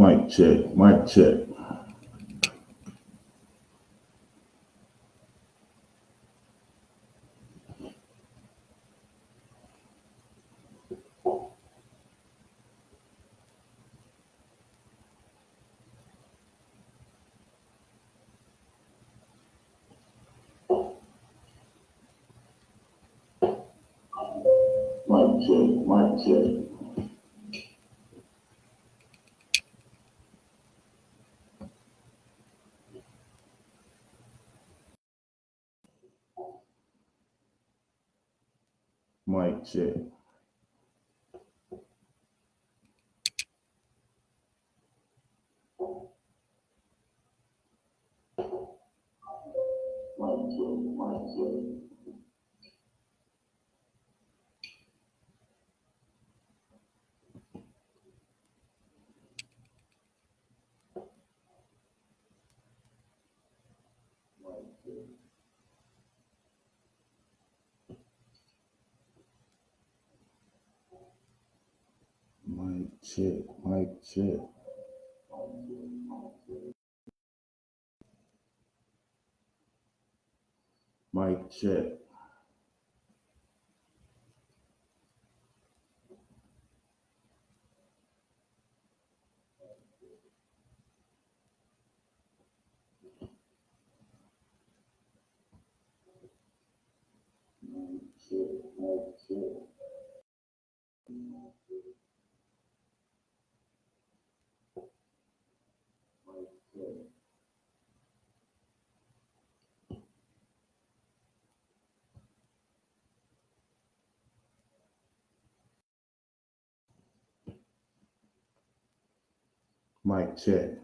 Mic check, mic check. Mic check, mic check. Mic check. Mic check, mic check. Mic check, mic check. Mic check. Mic check.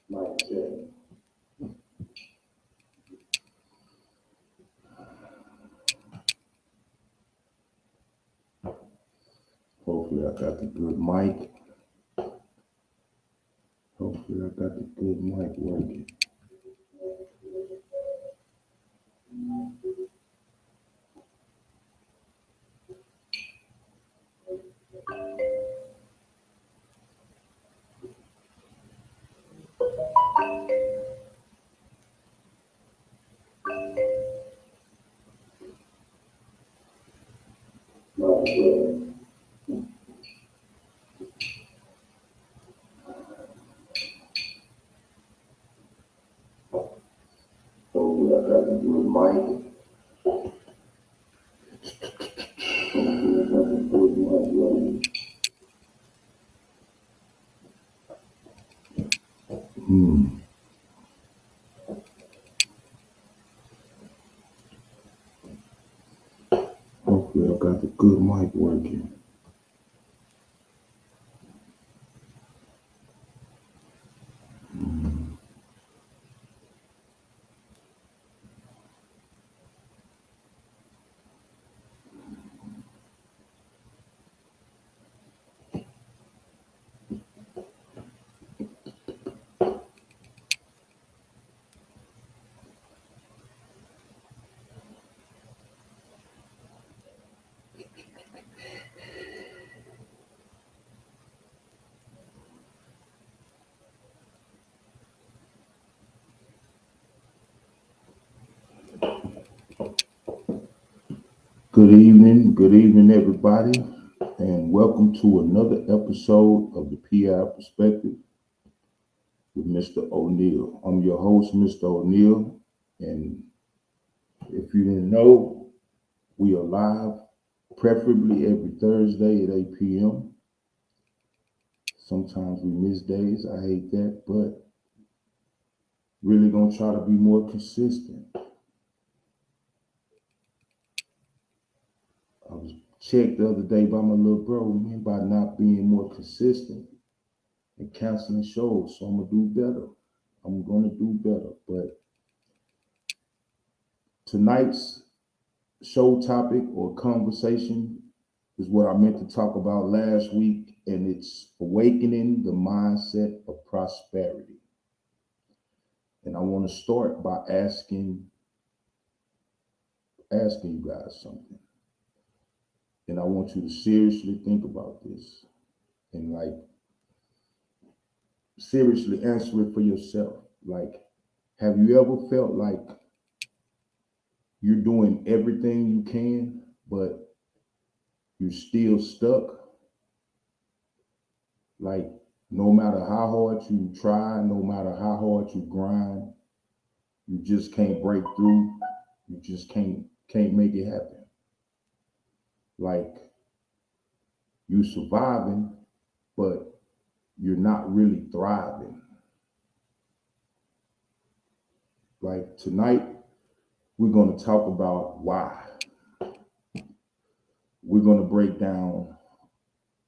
Mic check. Hopefully I got the good mic. Hopefully I got the good mic working. Hopefully I got the good mic. Hopefully I got the good mic working. Hopefully I got the good mic working. Good evening, everybody, and welcome to another episode of the P-Ave Perspective with Mr. O'Neill. I'm your host, Mr. O'Neill, and if you didn't know, we are live, preferably every Thursday at 8 p.m. Sometimes we miss days. I hate that, but really gonna try to be more consistent. I was checked the other day by my little bro, man, by not being more consistent and canceling shows. So I'm gonna do better. But Tonight's show topic or conversation is what I meant to talk about last week, and it's awakening the mindset of prosperity. And I want to start by asking you guys something. And I want you to seriously think about this and seriously answer it for yourself. Have you ever felt like you're doing everything you can, but you're still stuck? Like, no matter how hard you try, no matter how hard you grind, you just can't break through. You just can't make it happen. Like, you're surviving, but you're not really thriving. Like, tonight, we're going to talk about why. We're going to break down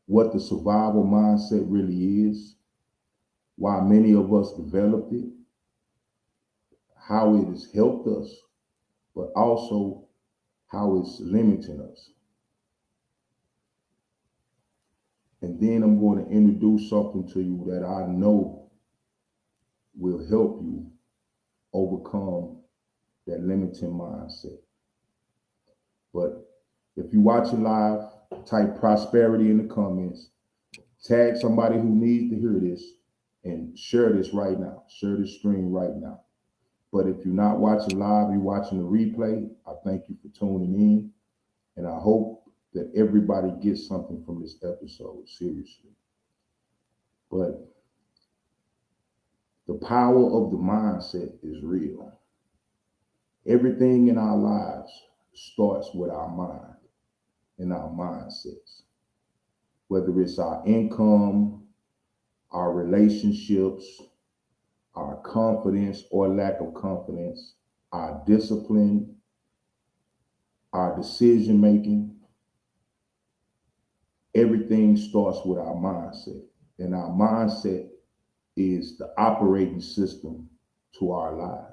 what the survival mindset really is, why many of us developed it, how it has helped us, but also how it's limiting us. And then I'm going to introduce something to you that I know will help you overcome that limiting mindset. But if you're watching live, type prosperity in the comments, tag somebody who needs to hear this, and share this right now. Share this stream right now. But if you're not watching live, you're watching the replay, I thank you for tuning in. And I hope that everybody gets something from this episode, seriously. But the power of the mindset is real. Everything in our lives starts with our mind and our mindsets. Whether it's our income, our relationships, our confidence or lack of confidence, our discipline, our decision making, everything starts with our mindset. And our mindset is the operating system to our lives.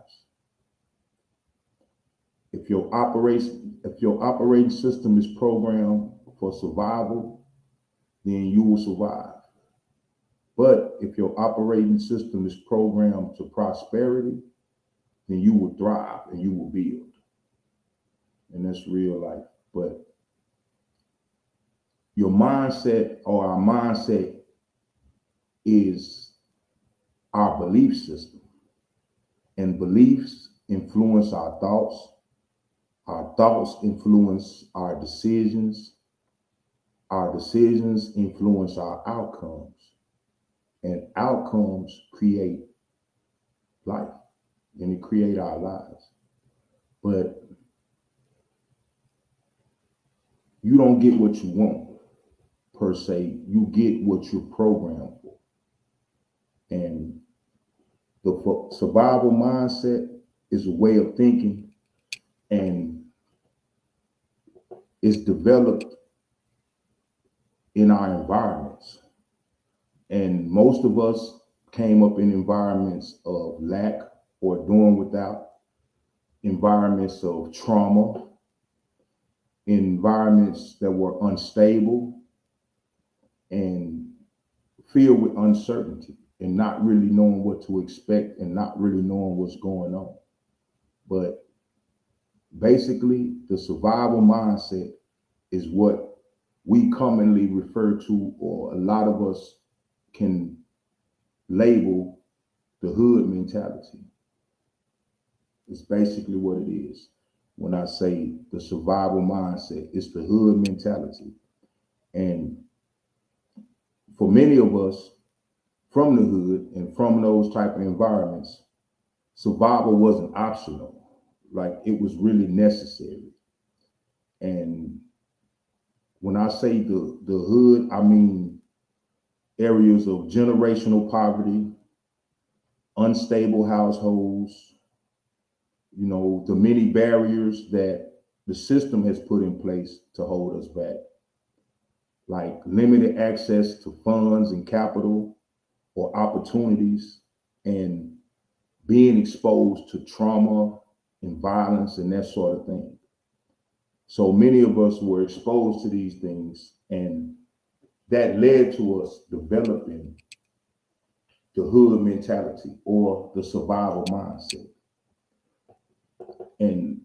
If your operating system is programmed for survival, then you will survive. But if your operating system is programmed to prosperity, then you will thrive and you will build. And that's real life. But your mindset, or our mindset, is our belief system. And beliefs influence our thoughts. Our thoughts influence our decisions. Our decisions influence our outcomes. And outcomes create life, and it create our lives. But you don't get what you want, per se. You get what you're programmed for. And the survival mindset is a way of thinking, and it's developed in our environments. And most of us came up in environments of lack or doing without, environments of trauma, environments that were unstable and filled with uncertainty and not really knowing what to expect and not really knowing what's going on. But basically, the survival mindset is what we commonly refer to, or a lot of us can label, the hood mentality. It's basically what it is. When I say the survival mindset, it's the hood mentality. And for many of us from the hood and from those type of environments, survival wasn't optional. Like, it was really necessary. And when I say the hood, I mean areas of generational poverty, unstable households, the many barriers that the system has put in place to hold us back, like limited access to funds and capital or opportunities, and being exposed to trauma and violence and that sort of thing. So many of us were exposed to these things, and that led to us developing the hood mentality or the survival mindset. And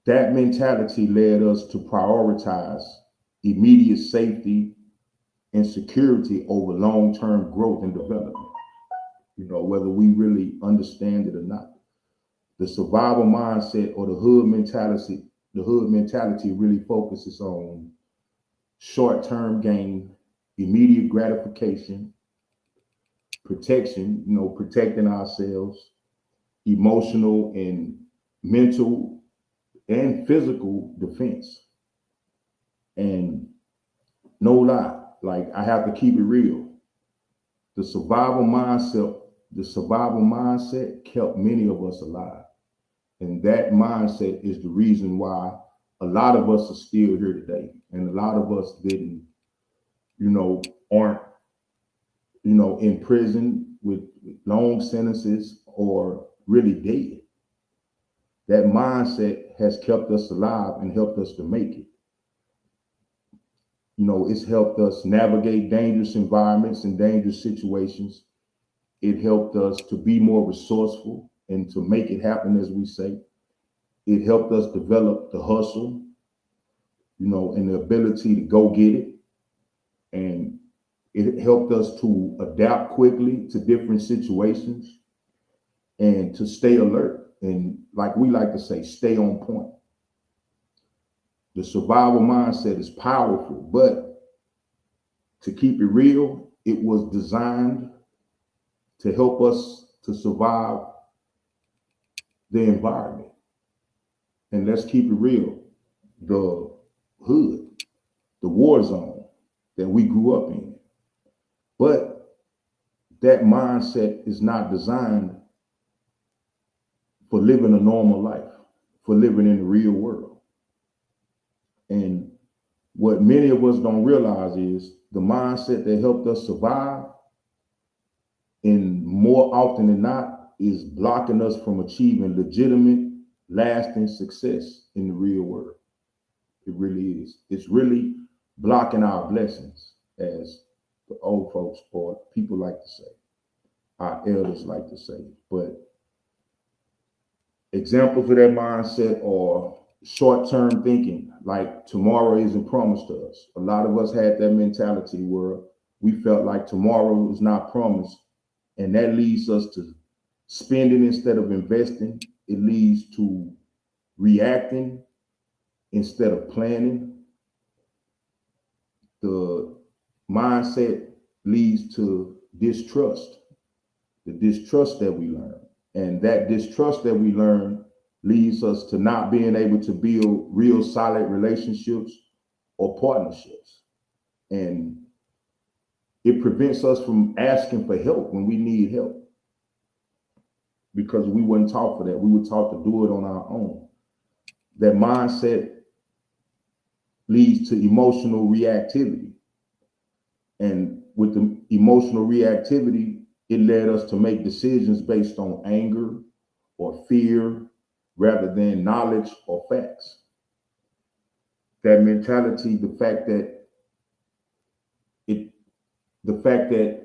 that mentality led us to prioritize immediate safety and security over long-term growth and development, whether we really understand it or not. The survival mindset or the hood mentality really focuses on short-term gain, immediate gratification, protection, protecting ourselves, emotional and mental and physical defense. And no lie, like I have to keep it real. The survival mindset kept many of us alive. And that mindset is the reason why a lot of us are still here today. And a lot of us aren't, in prison with long sentences or really dead. That mindset has kept us alive and helped us to make it. It's helped us navigate dangerous environments and dangerous situations. It helped us to be more resourceful and to make it happen, as we say. It helped us develop the hustle, and the ability to go get it. And it helped us to adapt quickly to different situations and to stay alert. And like we like to say, stay on point. The survival mindset is powerful, but to keep it real, it was designed to help us to survive the environment. And let's keep it real, the hood, the war zone that we grew up in. But that mindset is not designed for living a normal life, for living in the real world. And what many of us don't realize is the mindset that helped us survive, and more often than not, is blocking us from achieving legitimate, lasting success in the real world. It really is. It's really blocking our blessings, as the old folks or people like to say, our elders like to say. But examples of that mindset are short-term thinking, like tomorrow isn't promised to us. A lot of us had that mentality where we felt like tomorrow was not promised, and that leads us to spending instead of investing. It leads to reacting instead of planning. The mindset leads to distrust, the distrust that we learn. And that distrust that we learn leads us to not being able to build real solid relationships or partnerships. And it prevents us from asking for help when we need help, because we weren't taught for that. We were taught to do it on our own. That mindset leads to emotional reactivity. And with the emotional reactivity, it led us to make decisions based on anger or fear rather than knowledge or facts. That mentality, the fact that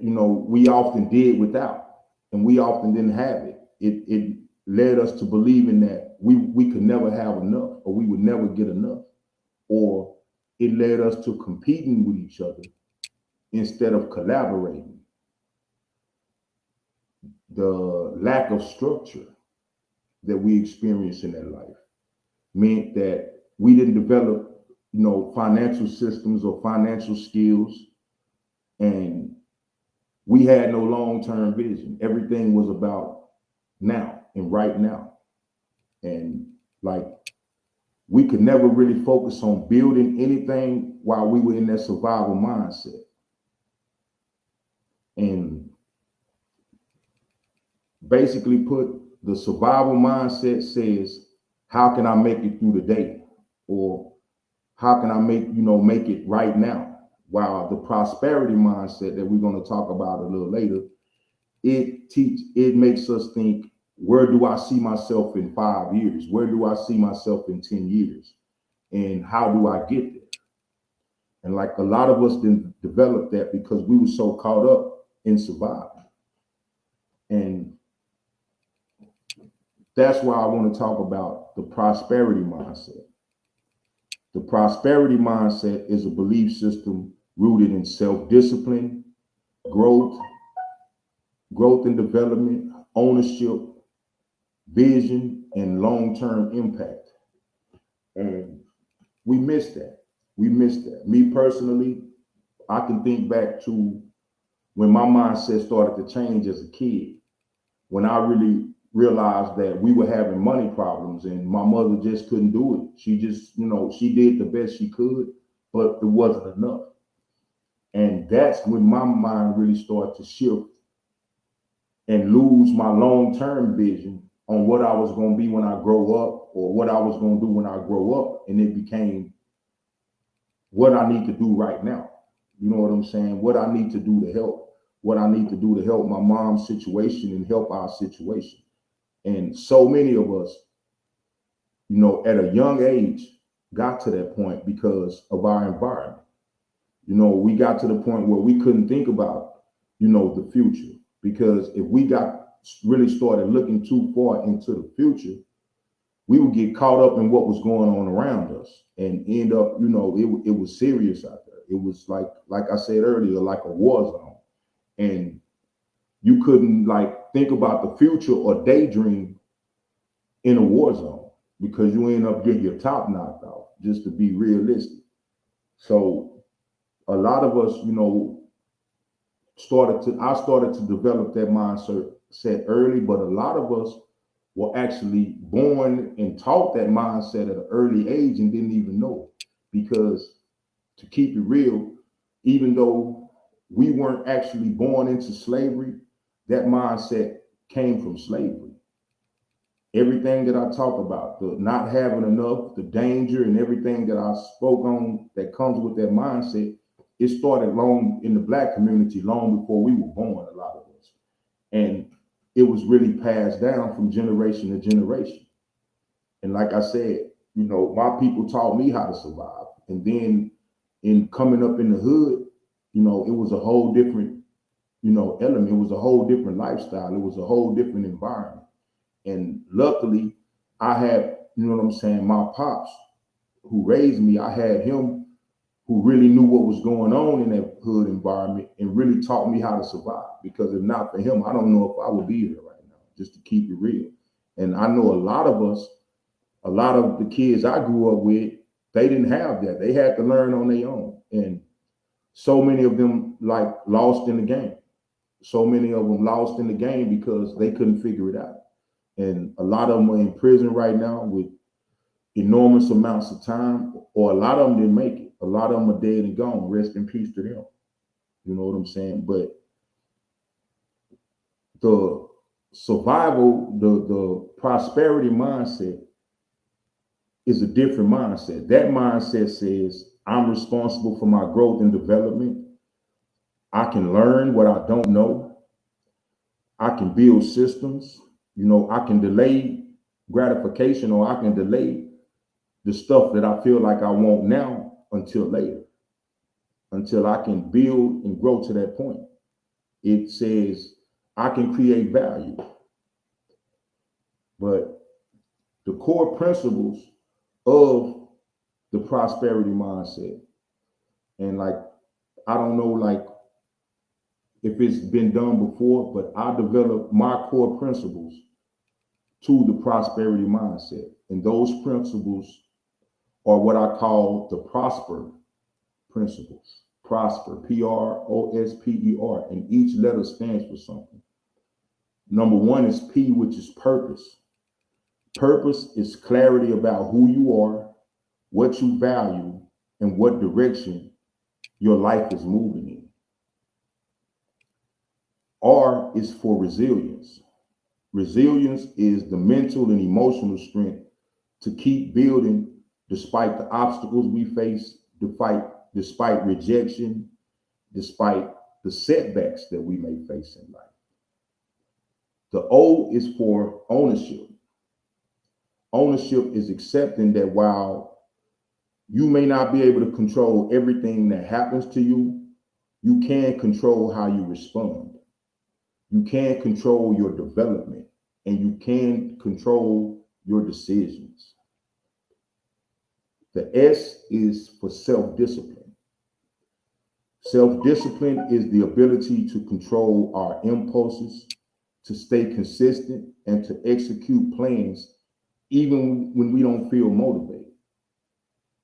we often did without, and we often didn't have it. It led us to believing that we could never have enough, or we would never get enough, or it led us to competing with each other instead of collaborating. The lack of structure that we experienced in that life meant that we didn't develop, financial systems or financial skills, and we had no long-term vision. Everything was about now and right now. And like, we could never really focus on building anything while we were in that survival mindset. And basically put, the survival mindset says, how can I make it through the day? Or how can I make it right now? While the prosperity mindset that we're going to talk about a little later, it makes us think, where do I see myself in 5 years? Where do I see myself in 10 years? And how do I get there? And like a lot of us didn't develop that because we were so caught up in survival. And that's why I want to talk about the prosperity mindset. The prosperity mindset is a belief system rooted in self-discipline, growth and development, ownership, vision, and long-term impact. And we miss that. We miss that. Me personally, I can think back to when my mindset started to change as a kid, when I really realized that we were having money problems and my mother just couldn't do it. She just, she did the best she could, but it wasn't enough. And that's when my mind really started to shift and lose my long-term vision on what I was going to be when I grow up or what I was going to do when I grow up. And it became what I need to do right now. You know what I'm saying? What I need to do to help, what I need to do to help my mom's situation and help our situation. And so many of us, at a young age, got to that point because of our environment. We got to the point where we couldn't think about, the future, because if we really started looking too far into the future, we would get caught up in what was going on around us and end up, it was serious out there. It was like I said earlier, like a war zone. And you couldn't think about the future or daydream in a war zone because you end up getting your top knocked off, just to be realistic. So a lot of us, I started to develop that mindset early, but a lot of us were actually born and taught that mindset at an early age and didn't even know. Because to keep it real, even though we weren't actually born into slavery, that mindset came from slavery. Everything that I talk about, the not having enough, the danger, and everything that I spoke on that comes with that mindset, it started long in the Black community, long before we were born, a lot of us. And it was really passed down from generation to generation. And like I said, my people taught me how to survive. And then in coming up in the hood, it was a whole different, element. It was a whole different lifestyle. It was a whole different environment. And luckily, I had, my pops who raised me, I had him who really knew what was going on in that hood environment and really taught me how to survive. Because if not for him, I don't know if I would be here right now, just to keep it real. And I know a lot of the kids I grew up with, they didn't have that. They had to learn on their own. And so many of them lost in the game. So many of them lost in the game because they couldn't figure it out. And a lot of them are in prison right now with enormous amounts of time, or a lot of them didn't make it. A lot of them are dead and gone. Rest in peace to them. You know what I'm saying? But the survival, the prosperity mindset is a different mindset. That mindset says, I'm responsible for my growth and development. I can learn what I don't know. I can build systems. I can delay gratification, or I can delay the stuff that I feel like I want now until later, until I can build and grow to that point. It says I can create value. But the core principles of the prosperity mindset, and I don't know if it's been done before, but I developed my core principles to the prosperity mindset. And those principles are what I call the prosper principles. Prosper, Prosper, and each letter stands for something. Number one is P, which is purpose. Purpose is clarity about who you are, what you value, and what direction your life is moving in. R is for resilience. Resilience is the mental and emotional strength to keep building despite the obstacles we face, despite rejection, despite the setbacks that we may face in life. The O is for ownership. Ownership is accepting that while you may not be able to control everything that happens to you, you can control how you respond. You can control your development, and you can control your decisions. The S is for self-discipline. Self-discipline is the ability to control our impulses, to stay consistent, and to execute plans even when we don't feel motivated,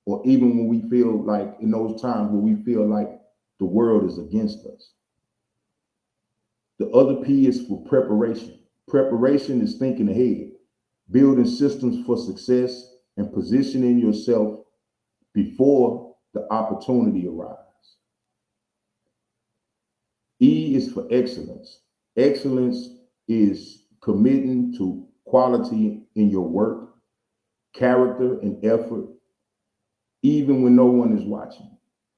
or even when we feel like in those times where we feel like the world is against us. The other P is for preparation. Preparation is thinking ahead, building systems for success, and positioning yourself before the opportunity arrives. E is for excellence. Excellence is committing to quality in your work, character, and effort, even when no one is watching.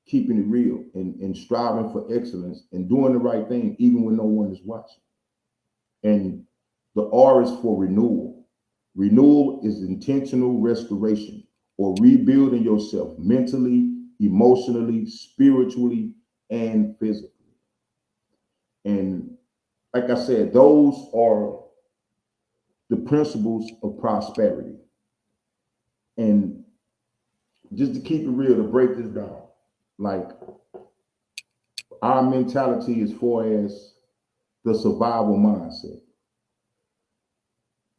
Keeping it real and striving for excellence and doing the right thing, even when no one is watching. And the R is for renewal. Renewal is intentional restoration or rebuilding yourself mentally, emotionally, spiritually, and physically. And like I said, those are the principles of prosperity. And just to keep it real, to break this down, like our mentality as far as the survival mindset.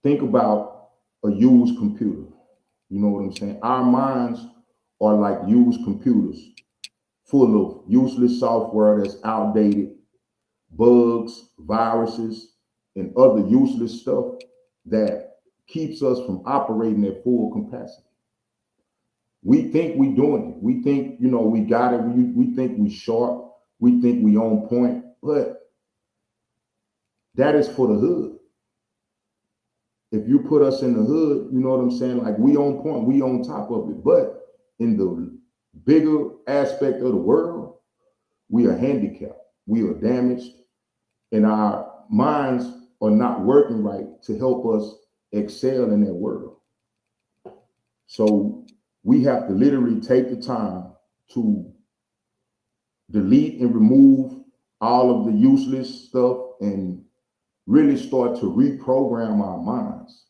Think about a used computer. You know what I'm saying? Our minds are like used computers, full of useless software that's outdated, bugs, viruses, and other useless stuff that keeps us from operating at full capacity. We think we doing it. We think, we got it. We think we sharp. We think we on point, but that is for the hood. If you put us in the hood, you know what I'm saying? Like we on point, we on top of it. But in the bigger aspect of the world, we are handicapped. We are damaged, and our minds are not working right to help us excel in that world. So we have to literally take the time to delete and remove all of the useless stuff and really start to reprogram our minds.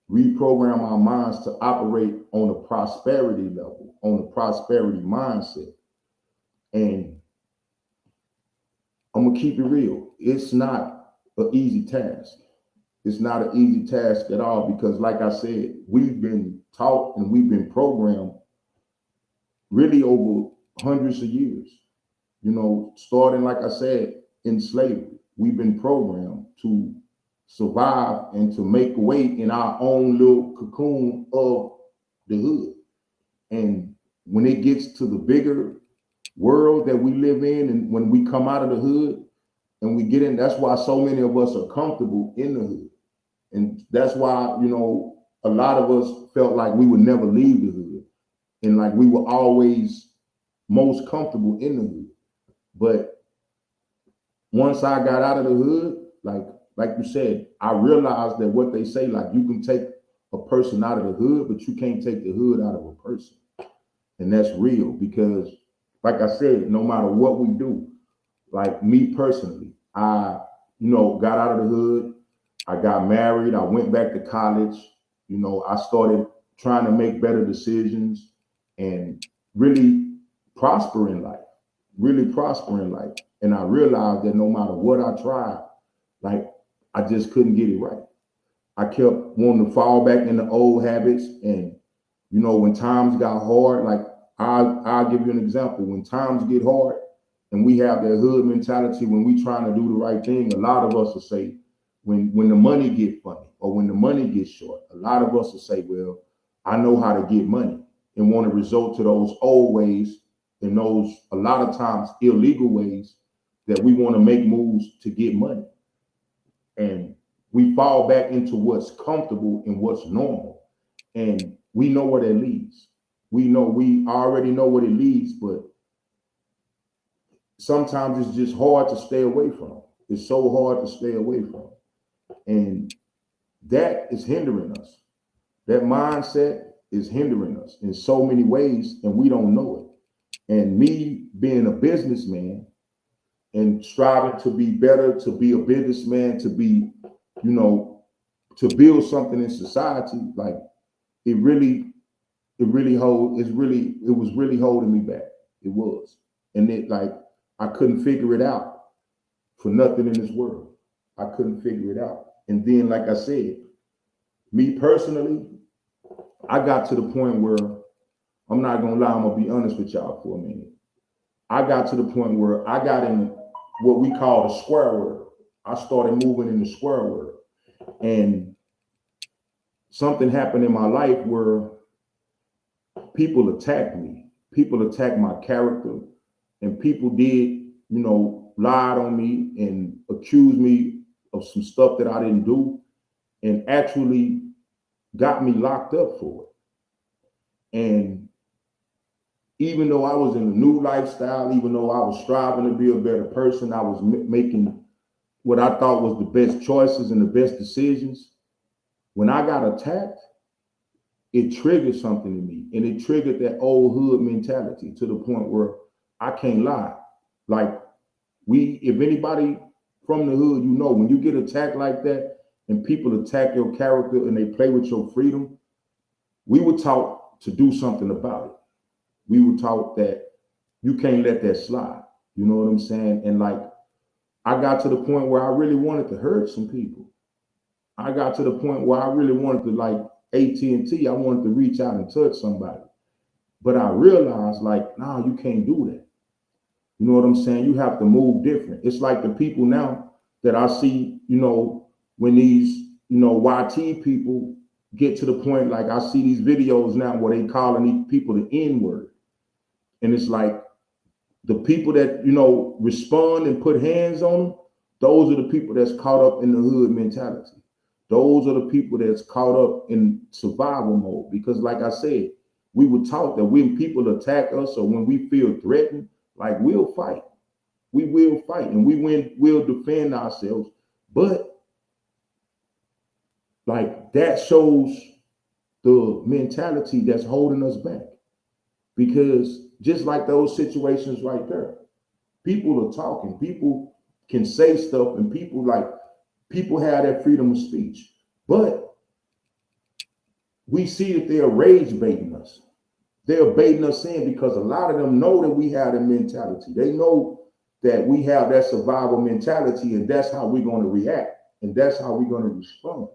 Reprogram our minds to operate on a prosperity level, on a prosperity mindset. And I'm going to keep it real. It's not an easy task. It's not an easy task at all because, like I said, we've been taught and we've been programmed really over hundreds of years. Starting, like I said, in slavery. We've been programmed to survive and to make way in our own little cocoon of the hood. And when it gets to the bigger world that we live in, and when we come out of the hood and we get in, that's why so many of us are comfortable in the hood. And that's why, a lot of us felt like we would never leave the hood. And like we were always most comfortable in the hood. But once I got out of the hood, like you said, I realized that what they say, like you can take a person out of the hood, but you can't take the hood out of a person. And that's real because, like I said, no matter what we do, like me personally, I, got out of the hood. I got married. I went back to college. I started trying to make better decisions and really prosper in life. And I realized that no matter what I tried, like I just couldn't get it right. I kept wanting to fall back into old habits. And, when times got hard, like I'll give you an example. When times get hard and we have that hood mentality, when we trying to do the right thing, a lot of us will say, when the money get funny or when the money gets short, a lot of us will say, well, I know how to get money, and want to resort to those old ways and those, a lot of times, illegal ways that we want to make moves to get money. And we fall back into what's comfortable and what's normal. And we know where that leads. We already know what it leads, but sometimes it's just hard to stay away from. It's so hard to stay away from. And that is hindering us. That mindset is hindering us in so many ways, and we don't know it. And me being a businessman and striving to be better, to be a businessman, to be, you know, to build something in society, like it really, it really hold, it was really holding me back. It was. And it like I couldn't figure it out for nothing in this world. I couldn't figure it out. And then, like I said, me personally, I got to the point where I'm not gonna lie, I'm gonna be honest with y'all for a minute. I got to the point where I got in what we call the square world. I started moving in the square world. And something happened in my life where people attacked me. People attacked my character, and people did, lied on me and accused me of some stuff that I didn't do, and actually got me locked up for it. And even though I was in a new lifestyle, even though I was striving to be a better person, I was making what I thought was the best choices and the best decisions. When I got attacked, it triggered something in me, and it triggered that old hood mentality to the point where I can't lie. Like if anybody from the hood, when you get attacked like that and people attack your character and they play with your freedom, we were taught to do something about it. We were taught that you can't let that slide. You know what I'm saying? And like, I got to the point where I really wanted to hurt some people. I got to the point where I really wanted to, like AT&T, I wanted to reach out and touch somebody. But I realized, like, nah, you can't do that. You know what I'm saying? You have to move different. It's like the people now that I see, when these, YT people get to the point, like I see these videos now where they calling these people the N-word. And it's like the people that, respond and put hands on them, those are the people that's caught up in the hood mentality. Those are the people that's caught up in survival mode. Because like I said, we were taught that when people attack us or when we feel threatened, like we'll fight. We will fight and we'll defend ourselves. But like that shows the mentality that's holding us back. Because just like those situations right there, people are talking, people can say stuff, and people have that freedom of speech. But we see that they're rage baiting us. They're baiting us in because a lot of them know that we have that mentality. They know that we have that survival mentality, and that's how we're going to react, and that's how we're going to respond.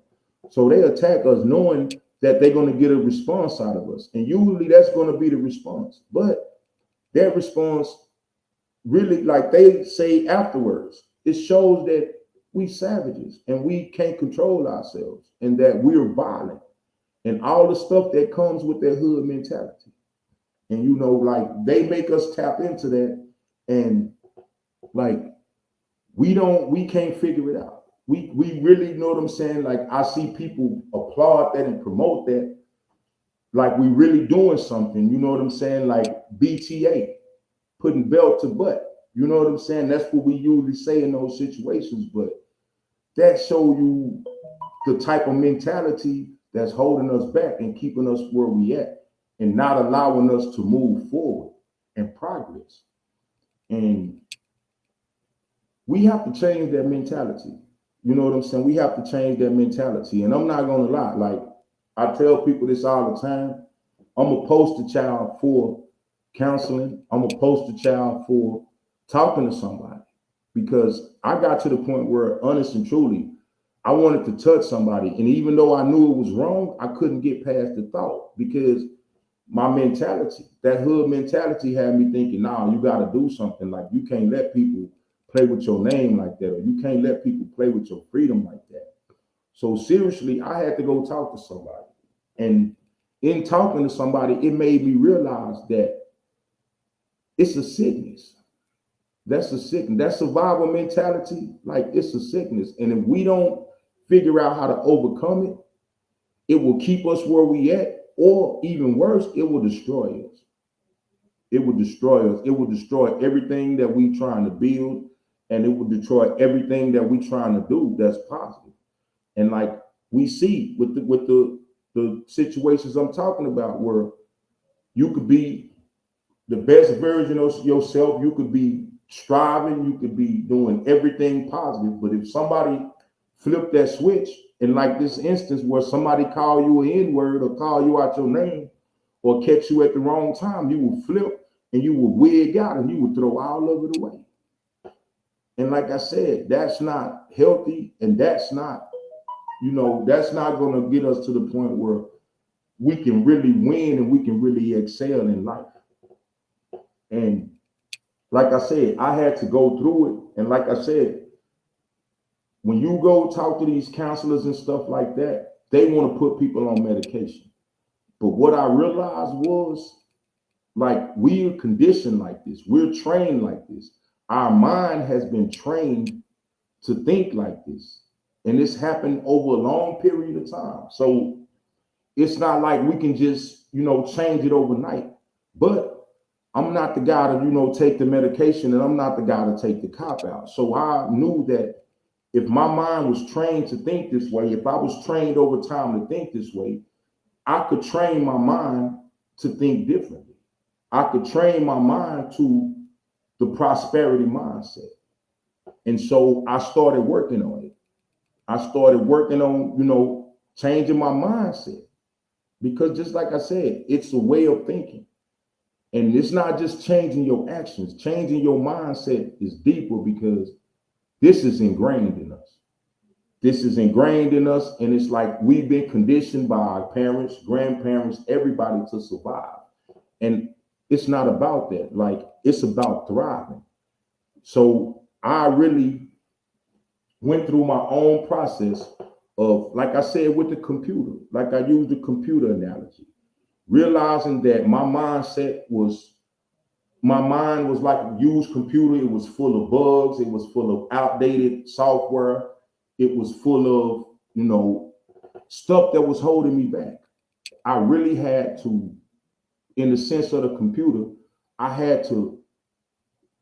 So they attack us knowing that they're going to get a response out of us. And usually that's going to be the response. But that response really, like they say afterwards, it shows that we savages and we can't control ourselves and that we're violent and all the stuff that comes with that hood mentality. And like they make us tap into that, and like we can't figure it out. We really, know what I'm saying? Like I see people applaud that and promote that, like we really doing something, you know what I'm saying? Like BTA, putting belt to butt. You know what I'm saying? That's what we usually say in those situations, but that show you the type of mentality that's holding us back and keeping us where we at and not allowing us to move forward and progress. And we have to change that mentality. You know what I'm saying? We have to change that mentality. And I'm not going to lie. Like I tell people this all the time. I'm a poster child for counseling. I'm a poster child for talking to somebody, because I got to the point where, honest and truly, I wanted to touch somebody. And even though I knew it was wrong, I couldn't get past the thought, because my mentality, that hood mentality, had me thinking, nah, you got to do something. Like you can't let people play with your name like that, or you can't let people play with your freedom like that. So seriously, I had to go talk to somebody. And in talking to somebody, it made me realize that it's a sickness. That's a sickness. That survival mentality, like it's a sickness. And if we don't figure out how to overcome it, it will keep us where we at, or even worse, it will destroy us. It will destroy us. It will destroy everything that we trying to build, and it will destroy everything that we trying to do that's positive. And like we see with the situations I'm talking about, where you could be the best version of yourself, you could be striving, you could be doing everything positive. But if somebody flip that switch, and like this instance where somebody call you an N-word or call you out your name or catch you at the wrong time, you will flip and you will wig out and you will throw all of it away. And like I said, that's not healthy, and that's not, that's not going to get us to the point where we can really win and we can really excel in life. And like I said, I had to go through it. And like I said, when you go talk to these counselors and stuff like that, they want to put people on medication. But what I realized was, like, we're conditioned like this. We're trained like this. Our mind has been trained to think like this. And this happened over a long period of time. So it's not like we can just, change it overnight. But I'm not the guy to, take the medication, and I'm not the guy to take the cop out. So I knew that if my mind was trained to think this way, if I was trained over time to think this way, I could train my mind to think differently. I could train my mind to the prosperity mindset. And so I started working on it. I started working on, changing my mindset. Because just like I said, it's a way of thinking. And it's not just changing your actions. Changing your mindset is deeper, because this is ingrained in us. This is ingrained in us. And it's like we've been conditioned by our parents, grandparents, everybody to survive. And it's not about that. Like, it's about thriving. So I really went through my own process of, like I said, with the computer, like I used the computer analogy, realizing that my mind was like a used computer. It was full of bugs. It was full of outdated software. It was full of, stuff that was holding me back. I really had to, in the sense of the computer, I had to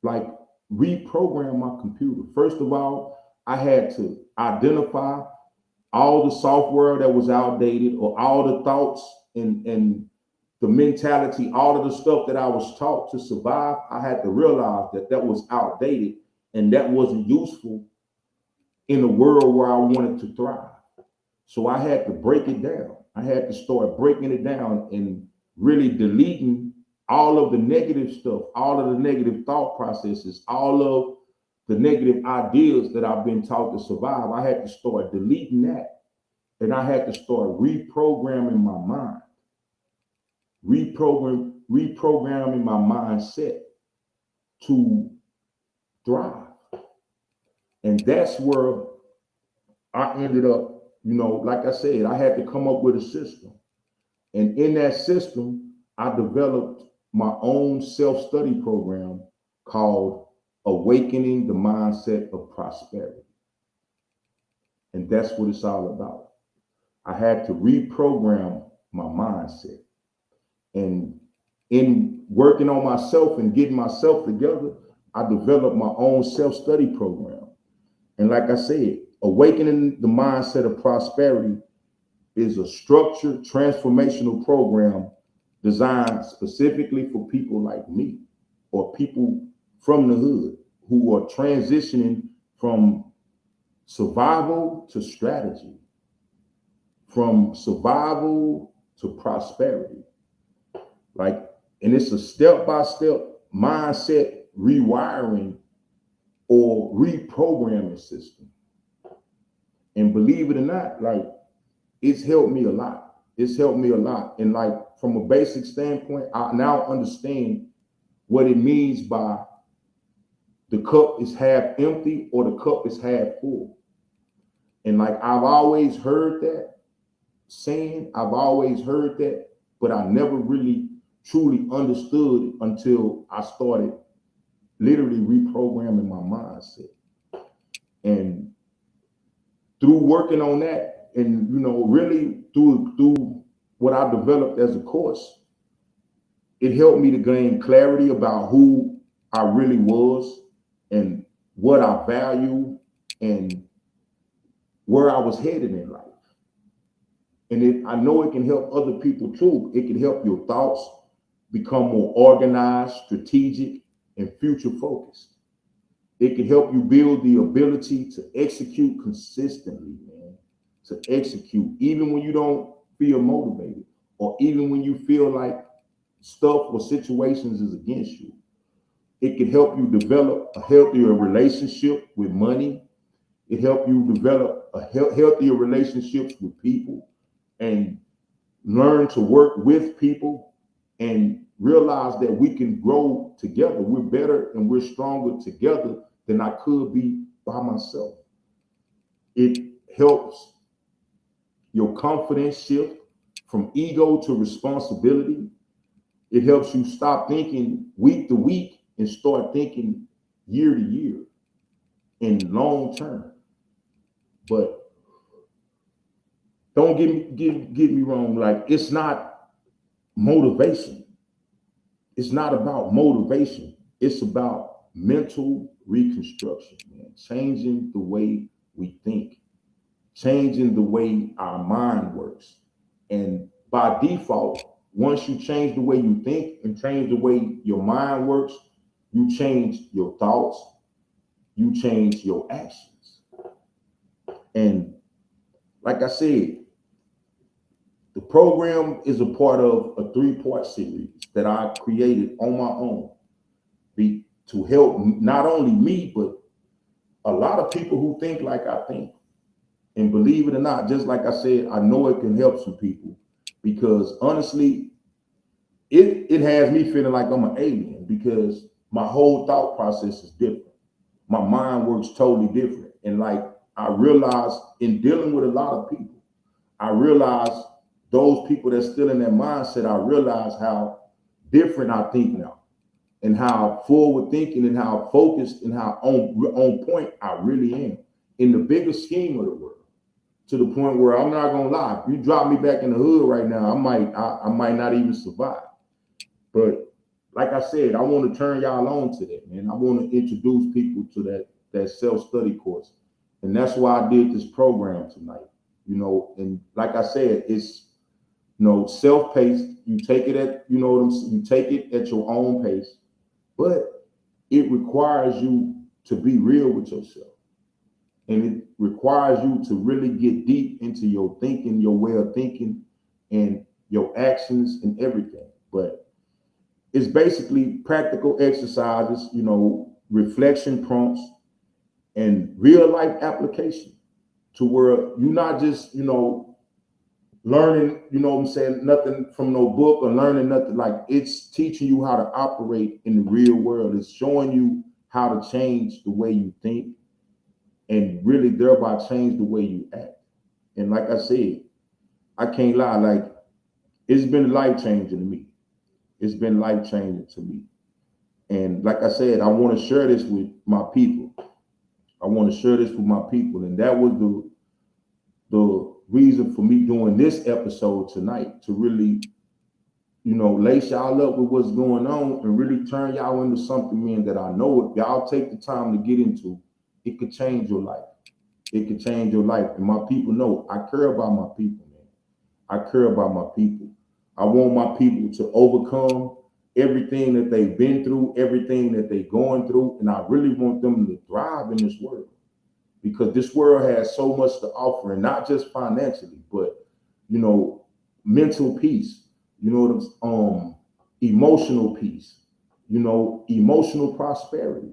like reprogram my computer. First of all, I had to identify all the software that was outdated, or all the thoughts and the mentality, all of the stuff that I was taught to survive. I had to realize that was outdated and that wasn't useful in a world where I wanted to thrive. So I had to break it down. I had to start breaking it down and really deleting all of the negative stuff, all of the negative thought processes, all of the negative ideas that I've been taught to survive. I had to start deleting that. And I had to start reprogramming my mind, reprogramming my mindset to thrive. And that's where I ended up, like I said, I had to come up with a system. And in that system, I developed my own self-study program called Awakening the Mindset of Prosperity. And that's what it's all about. I had to reprogram my mindset. And in working on myself and getting myself together, I developed my own self-study program. And like I said, Awakening the Mindset of Prosperity is a structured transformational program designed specifically for people like me, or people from the hood who are transitioning from survival to strategy, from survival to prosperity. And it's a step-by-step mindset rewiring or reprogramming system. And believe it or not, it's helped me a lot. It's helped me a lot. And from a basic standpoint, I now understand what it means by the cup is half empty or the cup is half full. And I've always heard that saying, but I never really truly understood it until I started literally reprogramming my mindset. And through working on that, and really through what I developed as a course, it helped me to gain clarity about who I really was and what I value and where I was headed in life. And I know it can help other people too. It can help your thoughts become more organized, strategic, and future focused. It can help you build the ability to execute consistently, man. To execute, even when you don't feel motivated, or even when you feel like stuff or situations is against you. It can help you develop a healthier relationship with money. It helps you develop a healthier relationships with people and learn to work with people and realize that we can grow together. We're better and we're stronger together than I could be by myself. It helps your confidence shift from ego to responsibility. It helps you stop thinking week to week and start thinking year to year and long term. But don't get me wrong. Like, it's not motivation. It's not about motivation. It's about mental reconstruction, man. Changing the way we think, changing the way our mind works. And by default, once you change the way you think and change the way your mind works, you change your thoughts, you change your actions. And like I said, the program is a part of a 3-part series that I created on my own to help not only me, but a lot of people who think like I think. And believe it or not, just like I said, I know it can help some people because honestly, it has me feeling like I'm an alien because my whole thought process is different. My mind works totally different. And like I realized in dealing with a lot of people, I realized those people that's still in that mindset, I realize how different I think now and how forward thinking and how focused and how on point I really am in the bigger scheme of the world. To the point where I'm not gonna lie, if you drop me back in the hood right now, I might not even survive. But like I said, I want to turn y'all on to that, man. I want to introduce people to that self-study course. And that's why I did this program tonight. And like I said, it's self-paced. You take it at, you take it at your own pace, but it requires you to be real with yourself. And it requires you to really get deep into your thinking, your way of thinking, and your actions and everything. But it's basically practical exercises, reflection prompts, and real life application to where you're not just, learning, nothing from no book or learning nothing. Like, it's teaching you how to operate in the real world. It's showing you how to change the way you think and really thereby change the way you act. And like I said, I can't lie, like, it's been life changing to me. It's been life changing to me. And like I said, I want to share this with my people. I want to share this with my people. And that was the reason for me doing this episode tonight, to really, lace y'all up with what's going on and really turn y'all into something, man, that I know if y'all take the time to get into, it could change your life. It could change your life. And my people know I care about my people, man. I care about my people. I want my people to overcome everything that they've been through, everything that they're going through. And I really want them to thrive in this world because this world has so much to offer, and not just financially, but, mental peace, emotional peace, emotional prosperity,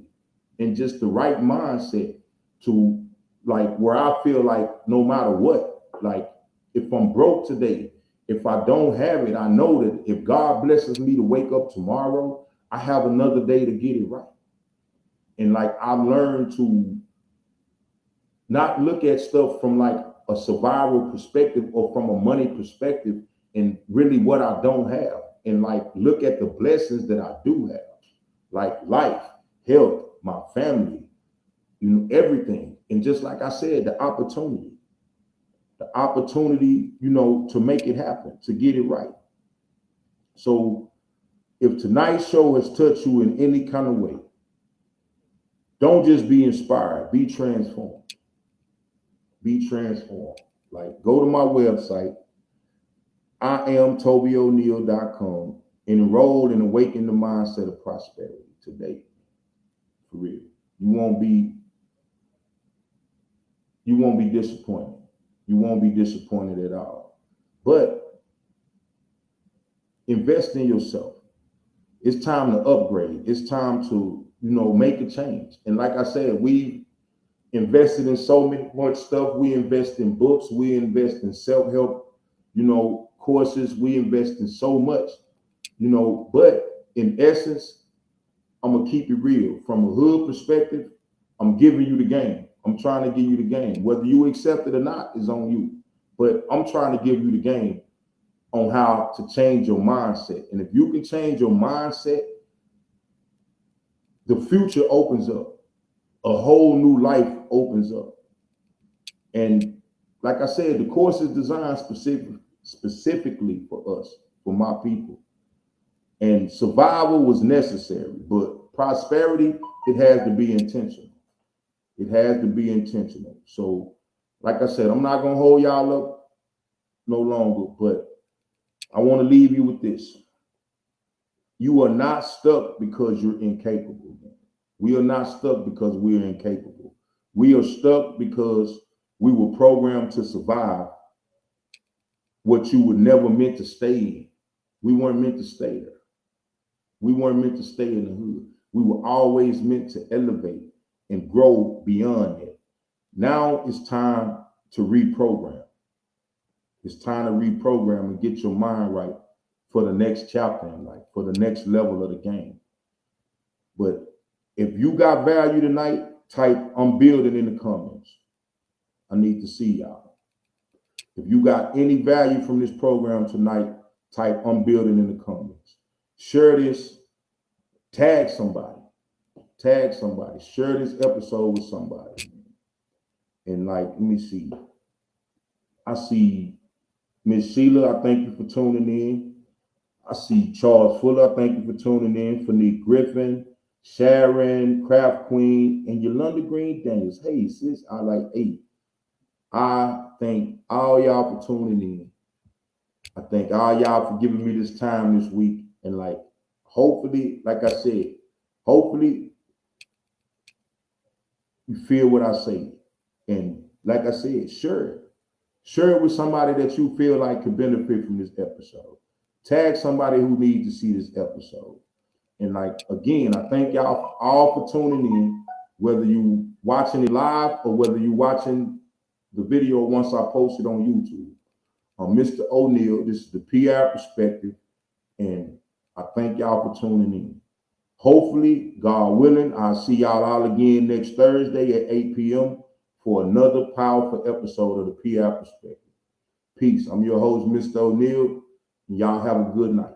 and just the right mindset to, like, where I feel like no matter what, like, if I'm broke today, if I don't have it, I know that if God blesses me to wake up tomorrow, I have another day to get it right. And like, I've learned to not look at stuff from like a survival perspective or from a money perspective and really what I don't have. And like, look at the blessings that I do have, like life, health, my family, everything. And just like I said, the opportunity, to make it happen, to get it right. So if tonight's show has touched you in any kind of way, don't just be inspired, be transformed. be transformed. Like, go to my website, IamTobyO'Neal.com, and enroll and awaken the mindset of prosperity today. For real. You won't be disappointed. You won't be disappointed at all. But invest in yourself. It's time to upgrade. It's time to, make a change. And like I said, we invested in so much stuff. We invest in books. We invest in self-help, courses. We invest in so much, but in essence, I'm going to keep it real. From a hood perspective, I'm giving you the game. I'm trying to give you the game. Whether you accept it or not is on you. But I'm trying to give you the game on how to change your mindset. And if you can change your mindset, the future opens up. A whole new life opens up. And like I said, the course is designed specifically for us, for my people. And survival was necessary, but prosperity, it has to be intentional. It has to be intentional. So, like I said, I'm not going to hold y'all up no longer, but I want to leave you with this. You are not stuck because you're incapable. We are not stuck because we are incapable. We are stuck because we were programmed to survive what you were never meant to stay in. We weren't meant to stay there. We weren't meant to stay in the hood. We were always meant to elevate and grow beyond it. Now it's time to reprogram. It's time to reprogram and get your mind right for the next chapter in life, for the next level of the game. But if you got value tonight, type "I'm building" in the comments. I need to see y'all. If you got any value from this program tonight, type "I'm building" in the comments. Share this, tag somebody, share this episode with somebody. And let me see. I see Miss Sheila, I thank you for tuning in. I see Charles Fuller, I thank you for tuning in. Fanique Griffin, Sharon, Craft Queen, and Yolanda Green Daniels. Hey, sis, I thank all y'all for tuning in. I thank all y'all for giving me this time this week. And hopefully, like I said, hopefully you feel what I say. And like I said, share it. Share it with somebody that you feel like could benefit from this episode. Tag somebody who needs to see this episode. And again, I thank y'all all for tuning in, whether you watching it live or whether you watching the video once I post it on YouTube. I'm Mr. O'Neal. This is the P-Ave Perspective. And I thank y'all for tuning in. Hopefully, God willing, I'll see y'all all again next Thursday at 8 p.m. for another powerful episode of the P-Ave Perspective. Peace. I'm your host, Mr. O'Neal, and y'all have a good night.